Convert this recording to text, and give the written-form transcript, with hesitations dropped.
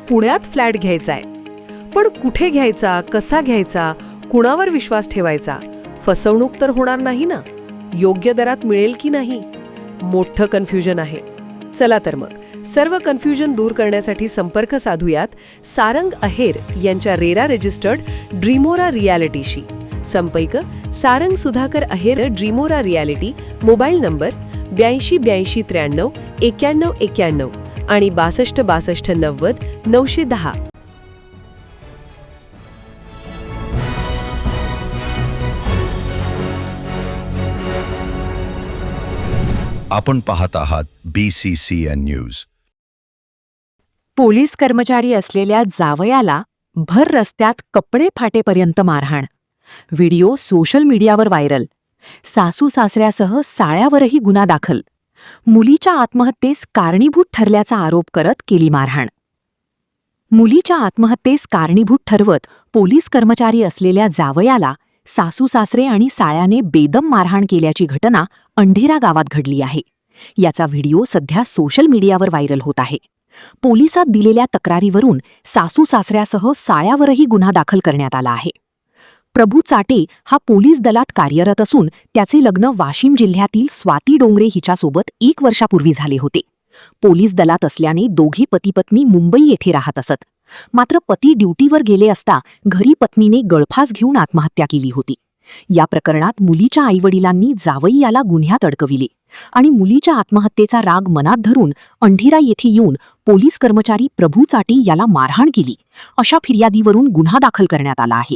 पुण्यात फ्लॅट घ्यायचाय. पण कुठे घ्यायचा, कसा घ्यायचा, कुणावर विश्वास ठेवायचा? फसवणूक तर होणार नाही ना? योग्य दरात मिळेल की नाही? मोठं कन्फ्युजन आहे. चला तर मग सर्व कन्फ्युजन दूर करण्यासाठी संपर्क साधूयात सारंग अहेर यांच्या रेरा रजिस्टर्ड ड्रीमोरा रियालिटीशी. संपर्क सारंग सुधाकर अहेर, ड्रीमोरा रियालिटी. मोबाईल नंबर 82 83 93 91 आणि 62 62 90 910. आपण पाहत आहात BCCN न्यूज. पोलीस कर्मचारी असलेल्या जावयाला भर रस्त्यात कपडे फाटेपर्यंत मारहाण. व्हिडिओ सोशल मीडियावर व्हायरल. सासू सासऱ्यासह साळ्यावरही गुन्हा दाखल. मुलीच्या आत्महत्येस कारणीभूत ठरल्याचा आरोप करत केली मारहाण. मुलीच्या आत्महत्येस कारणीभूत ठरवत पोलीस कर्मचारी असलेल्या जावयाला सासू सासरे आणि साळ्याने बेदम मारहाण केल्याची घटना अंढेरा गावात घडली आहे. याचा व्हिडिओ सध्या सोशल मीडियावर व्हायरल होत आहे. पोलिसात दिलेल्या तक्रारीवरून सासू सासऱ्यासह साळ्यावरही गुन्हा दाखल करण्यात आला आहे. प्रभू चाटे हा पोलीस दलात कार्यरत असून त्याचे लग्न वाशिम जिल्ह्यातील स्वाती डोंगरे हिच्यासोबत 1 वर्षापूर्वी झाले होते. पोलीस दलात असल्याने दोघे पती-पत्नी मुंबई येथे राहत असत. मात्र पती ड्युटीवर गेले असता घरी पत्नीने गळफास घेऊन आत्महत्या केली होती. या प्रकरणात मुलीच्या आईवडिलांनी जावई याला गुन्ह्यात अडकविले आणि मुलीच्या आत्महत्येचा राग मनात धरून अंढेरा येथे येऊन पोलीस कर्मचारी प्रभू चाटे याला मारहाण केली अशा फिर्यादीवरून गुन्हा दाखल करण्यात आला आहे.